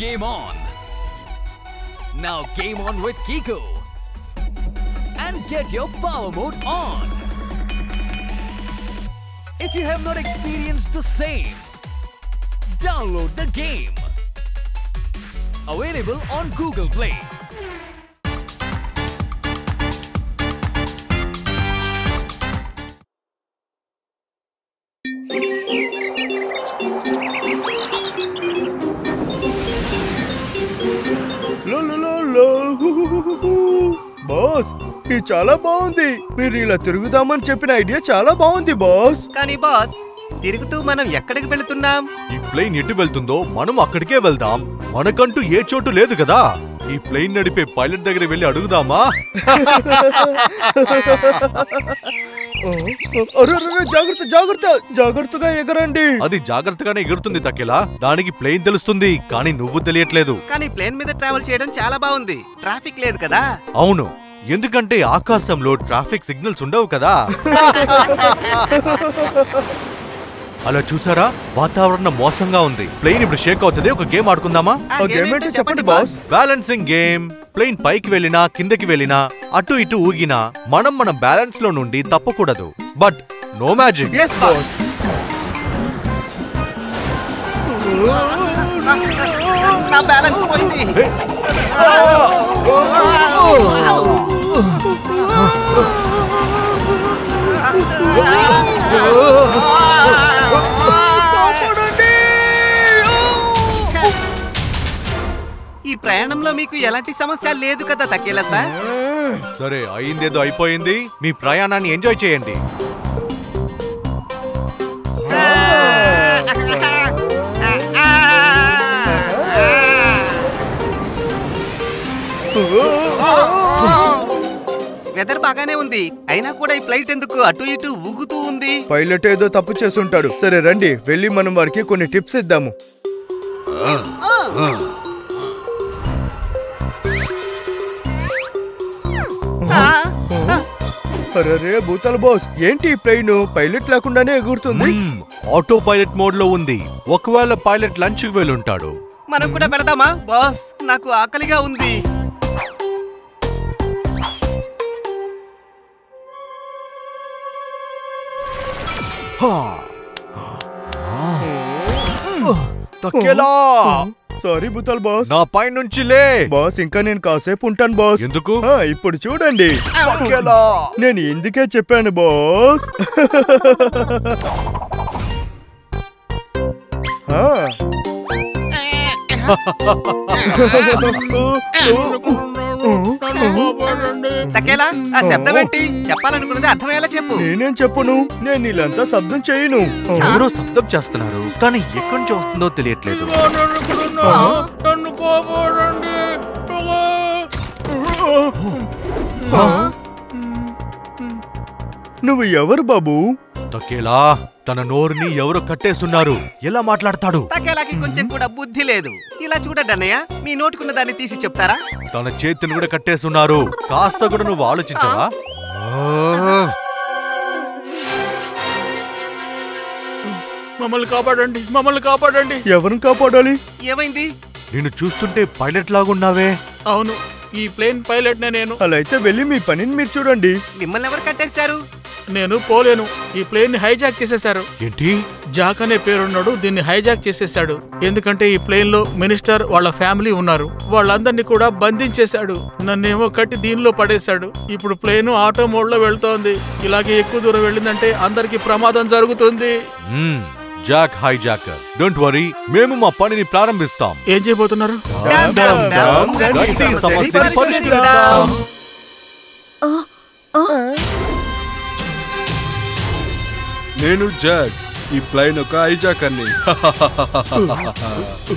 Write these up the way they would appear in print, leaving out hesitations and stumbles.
Game on! Now game on with Kiko and get your power mode on! If you have not experienced the same, download the game. Available on Google Play. Boss ఇది చాలా బాగుంది. మీరు ఇలా తిరుగుదామని చెప్పిన idea చాలా బాగుంది boss. కానీ boss, తిరుగుతూ మనం ఎక్కడికి వెళుతున్నాం? ఈ ప్లేన్ ఎటు వెళ్తుందో మనం అక్కడికే వెళ్దాం. మనకంటూ ఏ చోటు లేదు కదా. ఈ ప్లేన్ నడిపే పైలట్ దగ్గర వెళ్ళి అడుగుదామా? జాగ్రత్త జాగ్రత్త, జాగ్రత్తగా ఎగరండి. అది జాగ్రత్తగానే ఎగురుతుంది తక్కేలా. దానికి ప్లేన్ తెలుస్తుంది, కానీ నువ్వు తెలియట్లేదు. కానీ ప్లేన్ మీద ట్రావెల్ చేయడం చాలా బాగుంది. ట్రాఫిక్ లేదు కదా. అవును, ఎందుకంటే ఆకాశంలో ట్రాఫిక్ సిగ్నల్స్ ఉండవు కదా. అలా చూసారా, వాతావరణం మోసంగా ఉంది. ప్లేన్ ఇప్పుడు షేక్ అవుతుంది. ఒక గేమ్ ఆడుకుందామా? చెప్పండి బాస్. Balancing game. ప్లేన్ పైకి వెళ్ళినా కిందకి వెళ్ళినా అటు ఇటు ఊగినా మన బ్యాలెన్స్ లో నుండి తప్పకూడదు. But no magic. నా బ్యాలెన్స్ పోయింది. ఈ ప్రయాణంలో మీకు ఎలాంటి సమస్య లేదు కదా తకేలా సార్? సరే, అయిందేదో అయిపోయింది. మీ ప్రయాణాన్ని ఎంజాయ్ చేయండి. వెదర్ బాగానే ఉంది, అయినా కూడా ఈ ఫ్లైట్ ఎందుకు అటు ఇటు ఊగుతూ ఉంది? పైలట్ ఏదో తప్పు చేసుంటాడు. సరే రండి, వెళ్ళి మనం వారికి కొన్ని టిప్స్ ఇద్దాము. అరే భూతాల బాస్, ఏంటి ఈ ప్లేన్ పైలట్ లేకుండానే ఎగురుతుంది? ఆటో పైలట్ మోడ్ లో ఉంది. ఒకవేళ పైలట్ లంచ్ కి వెళ్ళుంటాడు. మనం కూడా పెడదామా బాస్? నాకు ఆకలిగా ఉంది. తక్కేలా, సారీ భూతాల్ బాస్. నా పై నుంచి లే బాస్. ఇంకా నేను కాసేపు ఉంటాను బాస్. ఎందుకు? ఇప్పుడు చూడండి. తక్కేలా, నేను ఎందుకే చెప్పాను బాస్. తకేలా, ఆ శబ్దం ఏంటి? చెప్పాలనుకున్నది అర్థమయ్యేలా చెప్పు. నేనేం చెప్పును, నేను ఇలాంతా శబ్దం చేయను. ఎవరో శబ్దం చేస్తున్నారు, కానీ ఎక్కడి నుంచి వస్తుందో తెలియట్లేదు. నువ్వు ఎవరు బాబు? తకేలా, తన నోరుని ఎవరో కట్టేస్తున్నారు. ఎలా మాట్లాడతాడు? తకేలాకి కొంచెం కూడా బుద్ధి లేదు. ఇలా చూడండి అన్నయ్య, మీ నోటుకున్న దాన్ని తీసి చెప్తారా? తన చేతిని కూడా కట్టేస్తున్నారు. కాస్త కూడా నువ్వు ఆలోచించవా? మమ్మల్ని కాపాడండి, మమ్మల్ని కాపాడండి. ఎవరిని కాపాడాలి? ఏమైంది? నిన్ను చూస్తుంటే పైలట్ లాగున్నావే. అవును, ఈ ప్లేన్ పైలట్ నేను. అలా అయితే వెళ్ళి మీ పనిని మీరు చూడండి. మిమ్మల్ని ఎవరు కట్టేశారు? నేను పోలేను. ఈ ప్లేన్ ని హైజాక్ చేసేశారు. ఏంటి? జాక్ అనే పేరున్నాడు, దీన్ని హైజాక్ చేసేశాడు. ఎందుకంటే ఈ ప్లేన్ లో మినిస్టర్ వాళ్ళ ఫ్యామిలీ ఉన్నారు. వాళ్ళందరినీ కూడా బంధించేశాడు. నన్నేమో కట్టి దీనిలో పడేశాడు. ఇప్పుడు ప్లేన్ ఆటో మోడ్ లో వెళ్తోంది. ఇలాగే ఎక్కువ దూరం వెళ్ళిందంటే అందరికి ప్రమాదం జరుగుతుంది. జాక్ హైజాకర్, డోంట్ వరీ, మేము మా పనిని ప్రారంభిస్తాం. ఏం చేయబోతున్నారు? సమస్యని పరిష్కరిద్దాం. నేను జాక్, ఈ ప్లేన్ ఒక హైజాకర్ని.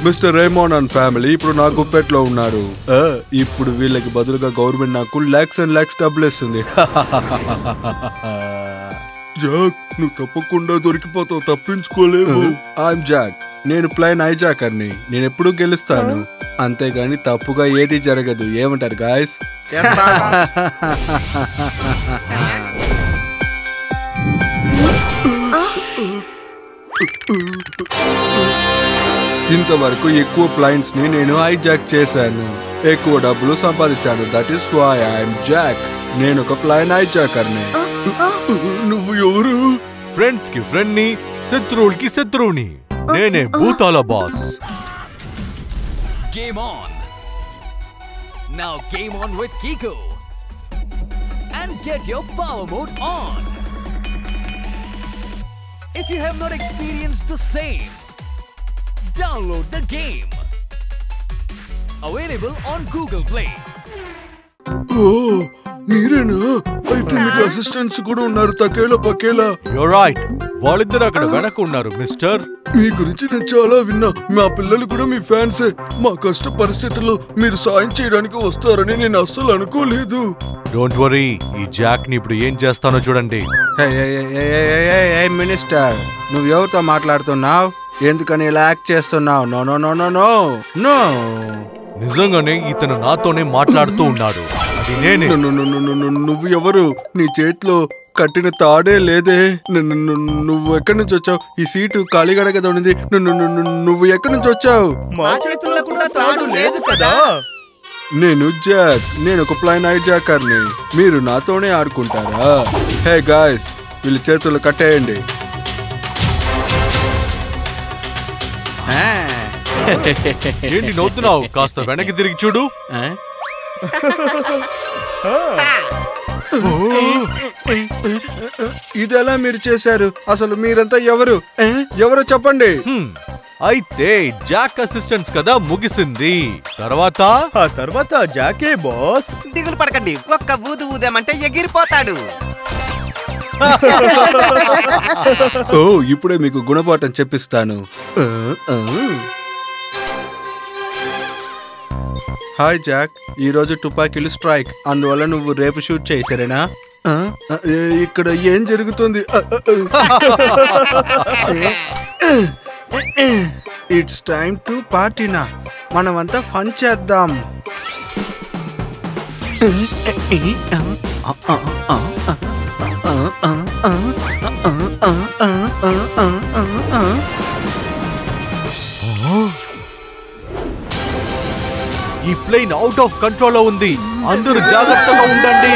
మిస్టర్ రేమోన్ అండ్ ఫ్యామిలీ ఇప్పుడు నా గుప్పెట్లో ఉన్నారు. ఇప్పుడు వీళ్ళకి బదులుగా గవర్నమెంట్ నాకు లాక్స్ అండ్ లాక్స్ డబ్బులు ఇస్తుంది. జాక్, నువ్వు తప్పకుండా దొరికిపోతావు, తప్పించుకోలేవు. ఐఎమ్ జాక్, నేను ప్లేన్ హైజాకర్ని. నేను ఎప్పుడూ గెలుస్తాను, అంతేగాని తప్పుగా ఏది జరగదు. ఏమంటారు గాయస్? ఇంతవరకు ఎక్కువ ప్లైన్స్ ని నేను హైజాక్ చేశాను, ఎక్కువ డబ్బులు సంపాదించాను. That is why I'm Jack. నేను ఒక ప్లైన్ హైజాకర్ని. నువ్వు ఎవరు? ఫ్రెండ్స్ కి ఫ్రెండ్ ని, శత్రువులకి శత్రువుని. నేనే భూతాల boss. Game on. Now game on with Kiko. And get your power mode on. If you have not experienced the same, download the game. Available on Google Play. ఓ మీరేనా? అయితే మీకు assistants కూడా ఉన్నారు, తకేలా పకేలా. You're right. వాళ్ళిద్దరు అక్కడ వెనక ఉన్నారు mister. మీ గురించి నేను చాలా విన్నా. మా పిల్లలు కూడా మీ ఫ్యాన్సే. మా కష్ట పరిస్థితుల్లో మీరు సాయం చేయడానికి వస్తారని నేను అస్సలు అనుకోలేదు. డోంట్ వరీ, ఈ జాక్ ని ఇప్పుడు ఏం చేస్తానో చూడండి. మినిస్టర్, నువ్వు ఎవరితో మాట్లాడుతున్నావు? ఎందుకని ఇలా యాక్ట్ చేస్తున్నావు? No no no no no no. నిజంగానే ఇతను నాతోనే మాట్లాడుతూ ఉన్నాడు. అది నేనే. నువ్వు ఎవరు? నీ చేతిలో కట్టిన తాడే లేదే. నువ్వు ఎక్కడి నుంచి వచ్చావు? ఈ సీటు ఖాళీగా కదా ఉంది. నువ్వు ఎక్కడి నుంచి వచ్చావు? మా చేతుల్లో కూడా తాడు లేదు కదా. నేను జాక్. నేను ఒక ప్లైన్ హైజాకర్ని. మీరు నాతోనే ఆడుకుంటారా? హే గాయ్స్, వీళ్ళ చేతులు కట్టేయండి. ఏంటి నవ్వుతున్నావు? కాస్త వెనక్కి తిరిగి చూడు. ఇదెలా మీరు చేశారు? అసలు మీరంతా ఎవరు? ఎవరో చెప్పండి. అయితే జాక్ అసిస్టెంట్స్ కదా ముగిసింది. ఆ తర్వాత జాకే బాస్. దిగులు పడకండి, ఒక్క ఊదు ఊదామంటే ఎగిరిపోతాడు. ఓ ఇప్పుడే మీకు గుణపాఠం చెప్పిస్తాను. హాయ్ జాక్, ఈ రోజు తుపాకీలు స్ట్రైక్, అందువల్ల నువ్వు రేపు షూట్ చేయి, సరేనా? ఇక్కడ ఏం జరుగుతుంది? ఇట్స్ టైమ్ టు పార్టీనా. మనమంతా ఫన్ చేద్దాం. ఈ ప్లేన్ అవుట్ ఆఫ్ కంట్రోల్ లో ఉంది. అందరూ జాగ్రత్తగా ఉండండి.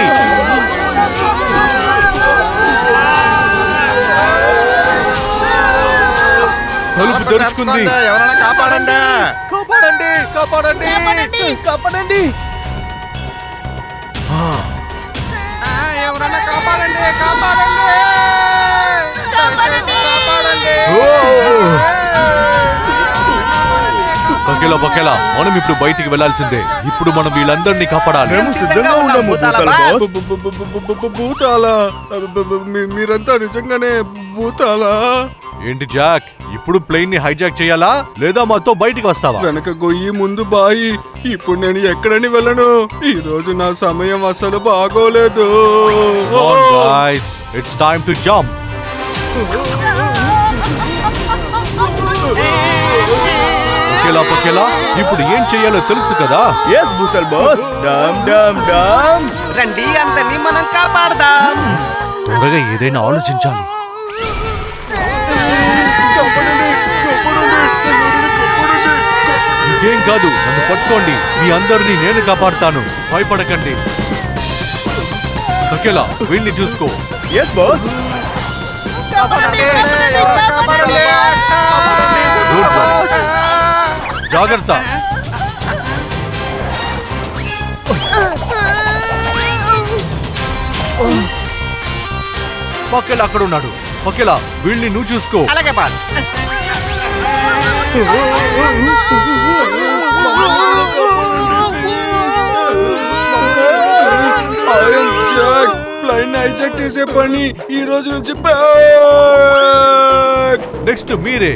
తలుపు తెరుచుకుంది. ఎవరైనా కాపాడండి. కాపాడండి, కాపాడండి, కాపాడండి. ఎవరైనా కాపాడండి, కాపాడండి, కాపాడండి. పకేలా పకేలా, మనం ఇప్పుడు బయటికి వెళ్లాల్సిందే. ఇప్పుడు మనం వీళ్ళందరినీ కాపాడాలి. మేము సిద్ధంగా ఉన్నాము భూతాల బాస్. భూతాలా? మీరంతా నిజంగానే భూతాలా? ఏంటి జాక్, ఇప్పుడు ప్లేన్ ని హైజాక్ చేయాలా లేదా మాతో బయటికి వస్తావా? వెనక గొయ్యి ముందు బాయి. ఇప్పుడు నేను ఎక్కడని వెళ్ళను. ఈ రోజు నా సమయం అసలు బాగోలేదు. It's time to jump. పకేలా పకేలా, ఇప్పుడు ఏం చేయాలో తెలుసు కదా? yes భూతాల బాస్. డమ్ డమ్ డమ్. రండి, అందరినీ మనం కాపాడదాం. త్వరగా ఏదైనా ఆలోచించాలి. ఇంకేం కాదు, నన్ను పట్టుకోండి. మీ అందరినీ నేను కాపాడుతాను, భయపడకండి. పకేలా, వీళ్ళని చూసుకో. yes boss. జాగ్రత్త. పకేలా అక్కడ ఉన్నాడు. పకేలా, వీళ్ళని నువ్వు చూసుకో. అలాగే బాస్. ప్లైన్ హైజాక్ చేసే పని ఈ రోజు నుంచి నెక్స్ట్ మీరే.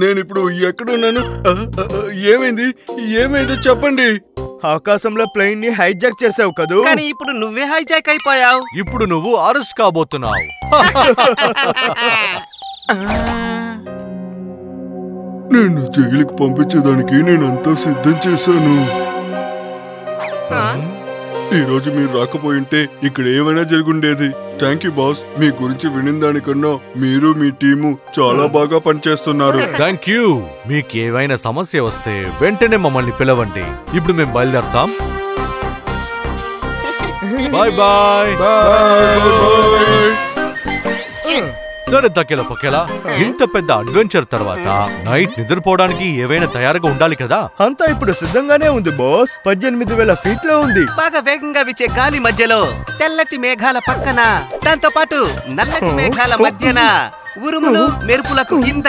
నేను ఇప్పుడు ఎక్కడున్నాను? ఏమైంది? ఏమైందో చెప్పండి. ఆకాశంలో ప్లేన్ ని హైజాక్ చేసావు కదూ. కానీ ఇప్పుడు నువ్వే హైజాక్ అయిపోయావు. ఇప్పుడు నువ్వు అరెస్ట్ కాబోతున్నావు. నేను జైలుకి పంపించేదానికి నేనంతా సిద్ధం చేశాను. ఈ రోజు మీరు రాకపోయింటే ఇక్కడ ఏమైనా జరుగుండేది. Thank you boss. మీ గురించి వినిన దానికన్నా మీరు మీ టీము చాలా బాగా పనిచేస్తున్నారు. Thank you. మీకేమైనా సమస్య వస్తే వెంటనే మమ్మల్ని పిలవండి. ఇప్పుడు మేము బయలుదేరతాం. Bye bye. సరే తకేలా పకేలా, ఇంత పెద్ద అడ్వెంచర్ తర్వాత నైట్ నిద్రపోవడానికి ఏవైనా తయారుగా ఉండాలి కదా. అంతా ఇప్పుడు సిద్ధంగానే ఉంది బాస్. 18,000 ఫీట్లో ఉంది. బాగా వేగంగా వీచే గాలి మధ్యలో, తెల్లటి మేఘాల పక్కన, దాంతో పాటు నల్లటి మేఘాల మధ్యన, ఉరుములు మెరుపులకు కింద,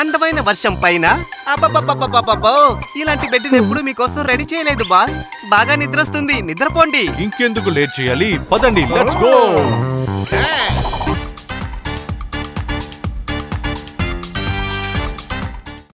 అందమైన వర్షం పైన. అబ్బబ్బబ్బబ్బబ్బబ్బో, ఇలాంటి బెడ్ ఎప్పుడు మీకోసం రెడీ చేయలేదు బాస్. బాగా నిద్రొస్తుంది, నిద్రపోండి. ఇంకెందుకు లేట్ చేయాలి, పదండి, లెట్స్ గో.